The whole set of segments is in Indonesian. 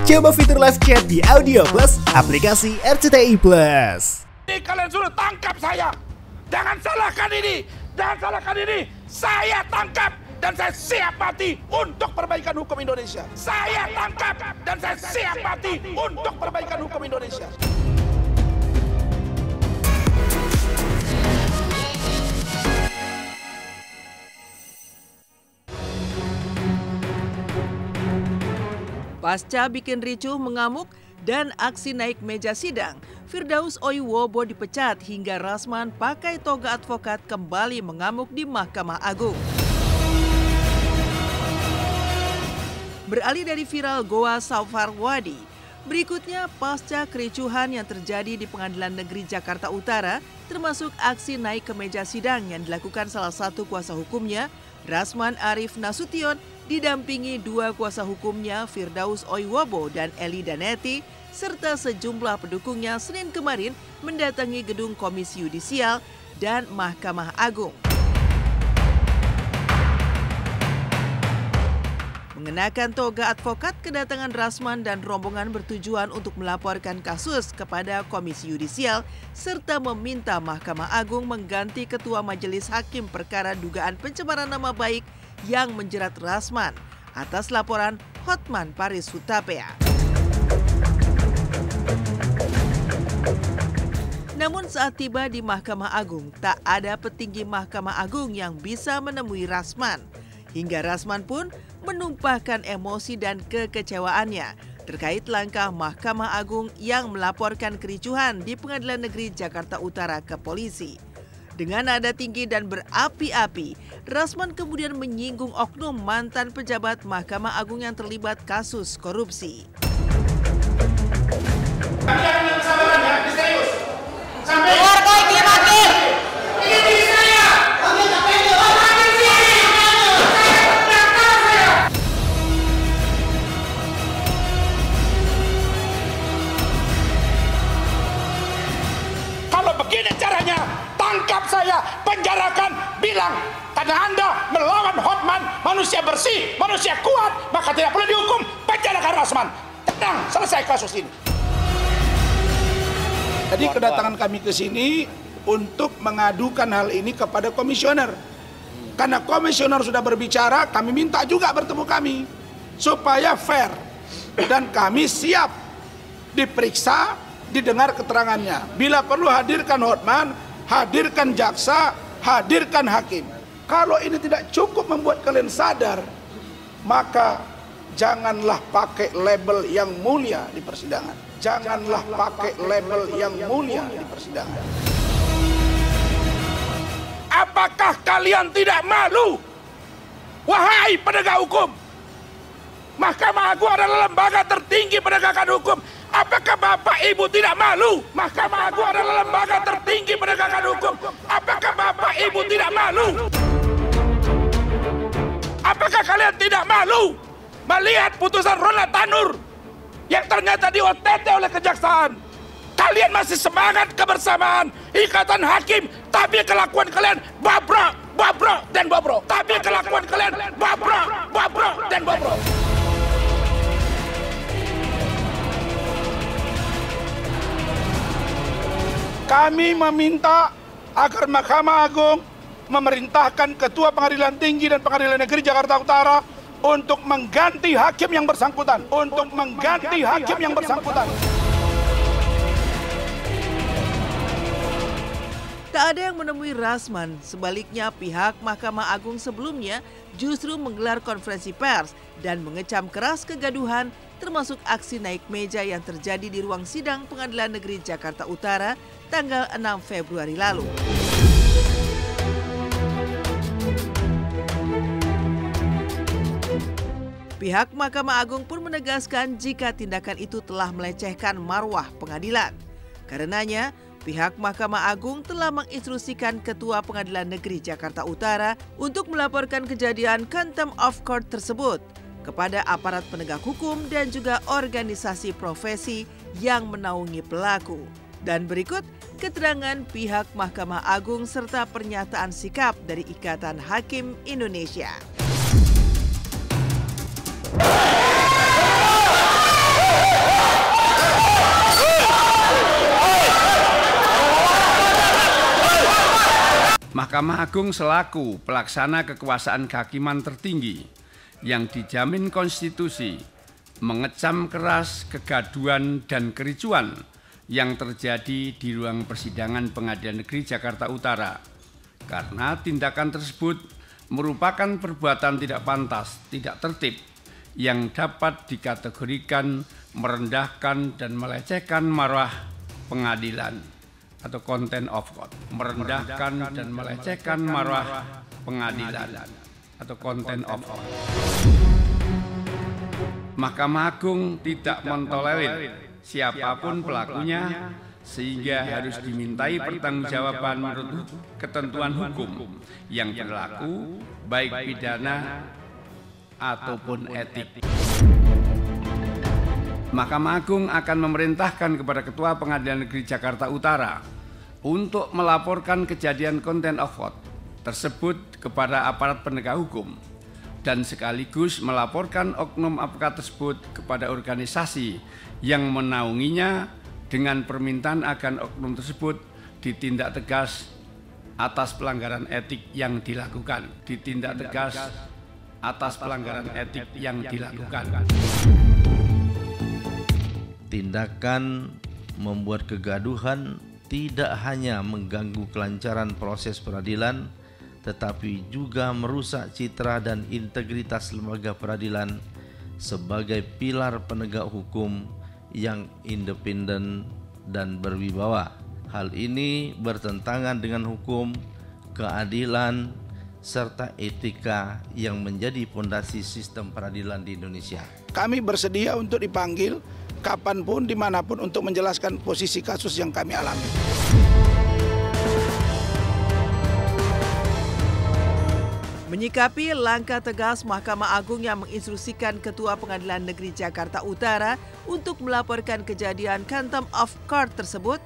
Coba fitur live chat di Audio Plus, aplikasi RCTI Plus. Kalian suruh tangkap saya. Jangan salahkan ini. Jangan salahkan ini. Saya tangkap dan saya siap mati untuk perbaikan hukum Indonesia. Saya tangkap dan saya siap mati untuk perbaikan hukum Indonesia. Pasca bikin ricuh mengamuk dan aksi naik meja sidang, Firdaus Oiwobo dipecat hingga Rasman pakai toga advokat kembali mengamuk di Mahkamah Agung. Beralih dari viral Goa Safarwadi, berikutnya pasca kericuhan yang terjadi di Pengadilan Negeri Jakarta Utara, termasuk aksi naik ke meja sidang yang dilakukan salah satu kuasa hukumnya, Rasman Arif Nasution, didampingi dua kuasa hukumnya Firdaus Oiwobo dan Eli Daneti, serta sejumlah pendukungnya Senin kemarin mendatangi gedung Komisi Yudisial dan Mahkamah Agung. Mengenakan toga advokat, kedatangan Rasman dan rombongan bertujuan untuk melaporkan kasus kepada Komisi Yudisial serta meminta Mahkamah Agung mengganti Ketua Majelis Hakim Perkara dugaan pencemaran nama baik yang menjerat Rasman atas laporan Hotman Paris Hutapea. Namun saat tiba di Mahkamah Agung, tak ada petinggi Mahkamah Agung yang bisa menemui Rasman. Hingga Rasman pun menumpahkan emosi dan kekecewaannya terkait langkah Mahkamah Agung yang melaporkan kericuhan di Pengadilan Negeri Jakarta Utara ke polisi. Dengan nada tinggi dan berapi-api, Rasman kemudian menyinggung oknum mantan pejabat Mahkamah Agung yang terlibat kasus korupsi. Kalau begini caranya, tangkap saya, penjarakan, bilang karena Anda melawan Hotman, manusia bersih, manusia kuat, maka tidak perlu dihukum, penjarakan Rasman. Tenang, selesai kasus ini. Jadi kedatangan kami ke sini untuk mengadukan hal ini kepada komisioner. Karena komisioner sudah berbicara, kami minta juga bertemu kami supaya fair dan kami siap diperiksa, didengar keterangannya. Bila perlu hadirkan Hotman, hadirkan jaksa, hadirkan hakim. Kalau ini tidak cukup membuat kalian sadar, maka janganlah pakai label yang mulia di persidangan. Janganlah pakai label yang mulia di persidangan. Apakah kalian tidak malu? Wahai penegak hukum, Mahkamah Agung adalah lembaga tertinggi penegakan hukum. Apakah Bapak Ibu tidak malu? Mahkamah Agung adalah lembaga tertinggi penegakan hukum. Apakah Bapak Ibu tidak malu? Apakah kalian tidak malu melihat putusan Ronald Tanur yang ternyata di-OTT oleh kejaksaan? Kalian masih semangat kebersamaan, ikatan hakim, tapi kelakuan kalian babrok, dan bobrok. Tapi kelakuan kalian babrok, dan bobrok. Kami meminta agar Mahkamah Agung memerintahkan Ketua Pengadilan Tinggi dan Pengadilan Negeri Jakarta Utara untuk mengganti hakim yang bersangkutan. Tak ada yang menemui Rasman, sebaliknya pihak Mahkamah Agung sebelumnya justru menggelar konferensi pers dan mengecam keras kegaduhan termasuk aksi naik meja yang terjadi di ruang sidang Pengadilan Negeri Jakarta Utara tanggal 6 Februari lalu. Pihak Mahkamah Agung pun menegaskan jika tindakan itu telah melecehkan marwah pengadilan. Karenanya, pihak Mahkamah Agung telah menginstruksikan Ketua Pengadilan Negeri Jakarta Utara untuk melaporkan kejadian contempt of court tersebut kepada aparat penegak hukum dan juga organisasi profesi yang menaungi pelaku. Dan berikut keterangan pihak Mahkamah Agung serta pernyataan sikap dari Ikatan Hakim Indonesia. Mahkamah Agung selaku pelaksana kekuasaan kehakiman tertinggi yang dijamin konstitusi mengecam keras kegaduhan dan kericuan yang terjadi di ruang persidangan Pengadilan Negeri Jakarta Utara, karena tindakan tersebut merupakan perbuatan tidak pantas, tidak tertib, yang dapat dikategorikan merendahkan dan melecehkan marwah pengadilan atau contempt of court, merendahkan dan melecehkan marwah pengadilan atau contempt of court. Mahkamah Agung tidak mentolerir siapapun pelakunya, sehingga harus dimintai pertanggungjawaban menurut ketentuan hukum yang berlaku, baik pidana ataupun etik. Mahkamah Agung akan memerintahkan kepada Ketua Pengadilan Negeri Jakarta Utara untuk melaporkan kejadian contempt of court tersebut kepada aparat penegak hukum dan sekaligus melaporkan oknum advokat tersebut kepada organisasi yang menaunginya dengan permintaan agar oknum tersebut ditindak tegas atas pelanggaran etik yang dilakukan. Ditindak tegas atas pelanggaran etik yang dilakukan. Tindakan membuat kegaduhan tidak hanya mengganggu kelancaran proses peradilan, tetapi juga merusak citra dan integritas lembaga peradilan sebagai pilar penegak hukum yang independen dan berwibawa. Hal ini bertentangan dengan hukum, keadilan, serta etika yang menjadi fondasi sistem peradilan di Indonesia. Kami bersedia untuk dipanggil kapanpun, dimanapun untuk menjelaskan posisi kasus yang kami alami. Menyikapi langkah tegas Mahkamah Agung yang menginstruksikan Ketua Pengadilan Negeri Jakarta Utara untuk melaporkan kejadian contempt of court tersebut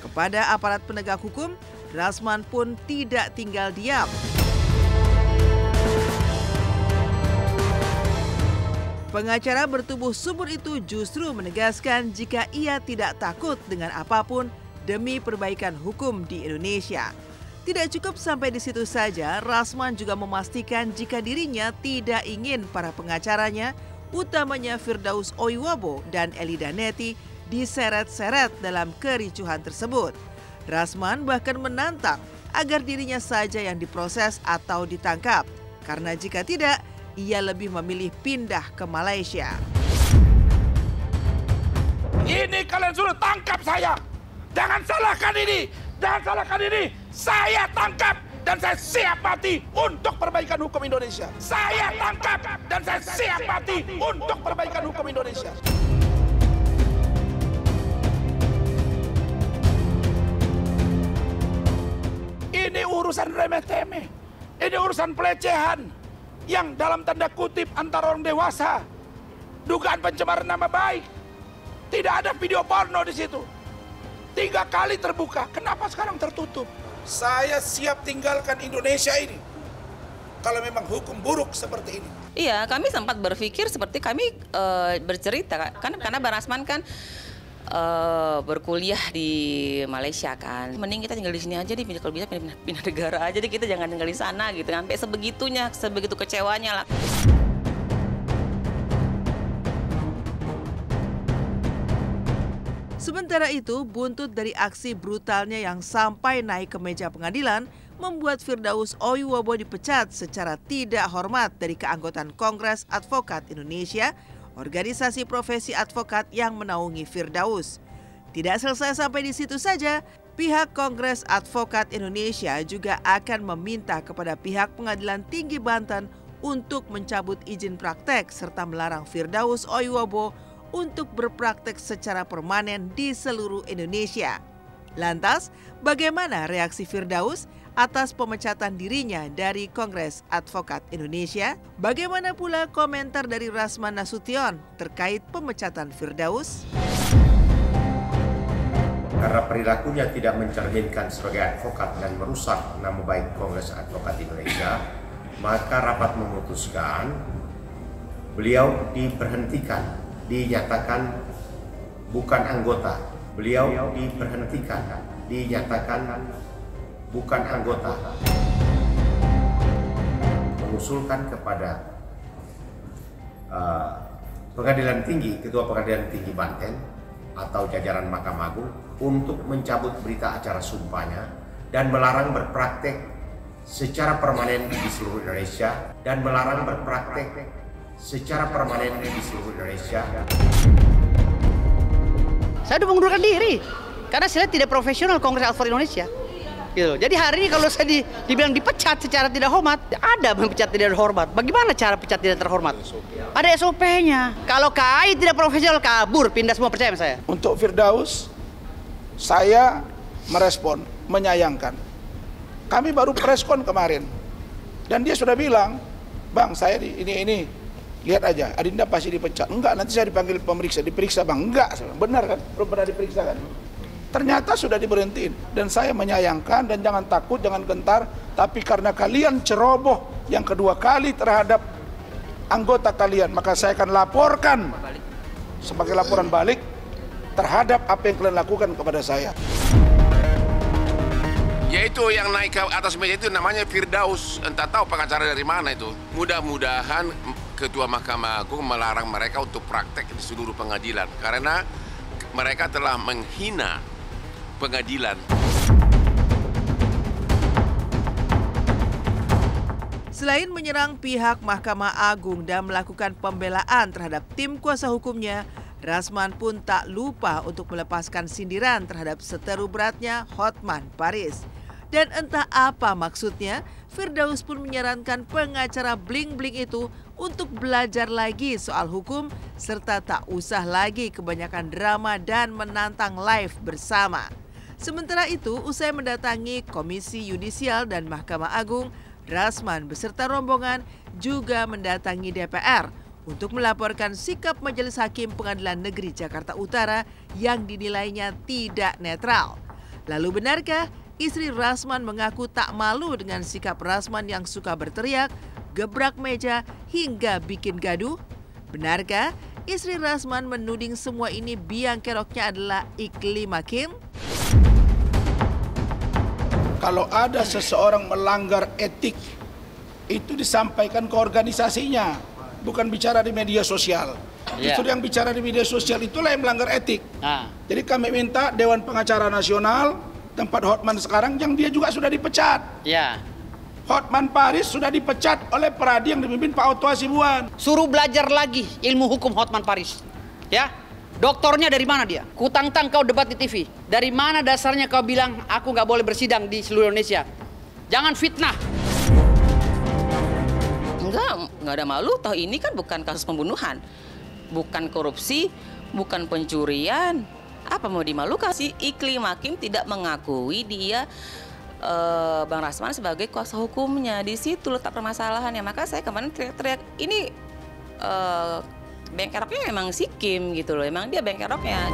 kepada aparat penegak hukum, Rasman pun tidak tinggal diam. Pengacara bertubuh subur itu justru menegaskan jika ia tidak takut dengan apapun demi perbaikan hukum di Indonesia. Tidak cukup sampai di situ saja, Rasman juga memastikan jika dirinya tidak ingin para pengacaranya, utamanya Firdaus Oiwobo dan Elida Neti, diseret-seret dalam kericuhan tersebut. Rasman bahkan menantang agar dirinya saja yang diproses atau ditangkap, karena jika tidak, ia lebih memilih pindah ke Malaysia. Ini kalian suruh tangkap saya. Jangan salahkan ini. Jangan salahkan ini. Saya tangkap dan saya siap mati untuk perbaikan hukum Indonesia. Saya tangkap dan saya siap mati untuk perbaikan hukum Indonesia. Ini urusan remeh-temeh. Ini urusan pelecehan yang dalam tanda kutip antara orang dewasa. Dugaan pencemaran nama baik. Tidak ada video porno di situ. 3 kali terbuka. Kenapa sekarang tertutup? Saya siap tinggalkan Indonesia ini kalau memang hukum buruk seperti ini. Iya, kami sempat berpikir seperti kami bercerita kan karena Bang Rasman kan berkuliah di Malaysia kan. Mending kita tinggal di sini aja deh, kalau bisa pindah negara aja deh, kita jangan tinggal di sana gitu kan. Sampai sebegitunya, sebegitu kecewanya lah. Sementara itu, buntut dari aksi brutalnya yang sampai naik ke meja pengadilan membuat Firdaus Oiwobo dipecat secara tidak hormat dari keanggotaan Kongres Advokat Indonesia, organisasi profesi advokat yang menaungi Firdaus. Tidak selesai sampai di situ saja, pihak Kongres Advokat Indonesia juga akan meminta kepada pihak Pengadilan Tinggi Banten untuk mencabut izin praktek serta melarang Firdaus Oiwobo untuk berpraktek secara permanen di seluruh Indonesia. Lantas, bagaimana reaksi Firdaus atas pemecatan dirinya dari Kongres Advokat Indonesia? Bagaimana pula komentar dari Rasman Nasution terkait pemecatan Firdaus? Karena perilakunya tidak mencerminkan sebagai advokat dan merusak nama baik Kongres Advokat Indonesia, maka rapat memutuskan beliau diberhentikan, dinyatakan bukan anggota. Beliau diberhentikan, dinyatakan bukan anggota. mengusulkan kepada Pengadilan Tinggi, Ketua Pengadilan Tinggi Banten atau jajaran Mahkamah Agung untuk mencabut berita acara sumpahnya dan melarang berpraktek secara permanen di seluruh Indonesia Saya udah mengundurkan diri karena saya tidak profesional Kongres Advokat Indonesia. Gitu. Jadi hari ini kalau saya dibilang dipecat secara tidak hormat, ada pecat tidak terhormat. Bagaimana cara pecat tidak terhormat? Ada SOP-nya. Kalau KAI tidak profesional, kabur, pindah semua, percaya sama saya. Untuk Firdaus, saya merespon, menyayangkan. Kami baru preskon kemarin, dan dia sudah bilang, Bang, saya ini, lihat aja, Adinda pasti dipecat. Enggak, nanti saya dipanggil pemeriksa, diperiksa Bang. Enggak, benar kan? Belum pernah diperiksa kan? Ternyata sudah diberhentiin, dan saya menyayangkan, dan jangan takut, jangan gentar, tapi karena kalian ceroboh yang kedua kali terhadap anggota kalian, maka saya akan laporkan sebagai laporan balik terhadap apa yang kalian lakukan kepada saya. Yaitu yang naik ke atas meja itu namanya Firdaus, entah tahu pengacara dari mana itu. Mudah-mudahan Ketua Mahkamah Agung melarang mereka untuk praktek di seluruh pengadilan, karena mereka telah menghina pengadilan. Selain menyerang pihak Mahkamah Agung dan melakukan pembelaan terhadap tim kuasa hukumnya, Rasman pun tak lupa untuk melepaskan sindiran terhadap seteru beratnya Hotman Paris. Dan entah apa maksudnya, Firdaus pun menyarankan pengacara bling-bling itu untuk belajar lagi soal hukum serta tak usah lagi kebanyakan drama dan menantang live bersama. Sementara itu, usai mendatangi Komisi Yudisial dan Mahkamah Agung, Rasman beserta rombongan juga mendatangi DPR untuk melaporkan sikap Majelis Hakim Pengadilan Negeri Jakarta Utara yang dinilainya tidak netral. Lalu benarkah istri Rasman mengaku tak malu dengan sikap Rasman yang suka berteriak, gebrak meja hingga bikin gaduh? Benarkah istri Rasman menuding semua ini biang keroknya adalah Iklim Hakim? Kalau ada seseorang melanggar etik, itu disampaikan ke organisasinya, bukan bicara di media sosial. Justru yang bicara di media sosial itulah yang melanggar etik. Jadi kami minta Dewan Pengacara Nasional, tempat Hotman sekarang, yang dia juga sudah dipecat. Hotman Paris sudah dipecat oleh Peradi yang dipimpin Pak Otto Hasibuan. Suruh belajar lagi ilmu hukum Hotman Paris. Ya, doktornya dari mana dia? Kutantang kau debat di TV. Dari mana dasarnya kau bilang aku nggak boleh bersidang di seluruh Indonesia? Jangan fitnah. Enggak ada malu. Toh ini kan bukan kasus pembunuhan, bukan korupsi, bukan pencurian. Apa mau dimalukan? Si Iklim Hakim tidak mengakui dia Bang Rasman sebagai kuasa hukumnya. Di situ letak permasalahannya. Maka saya kemarin teriak-teriak, ini bengkeroknya memang si Kim gitu loh. Emang dia bengkeroknya.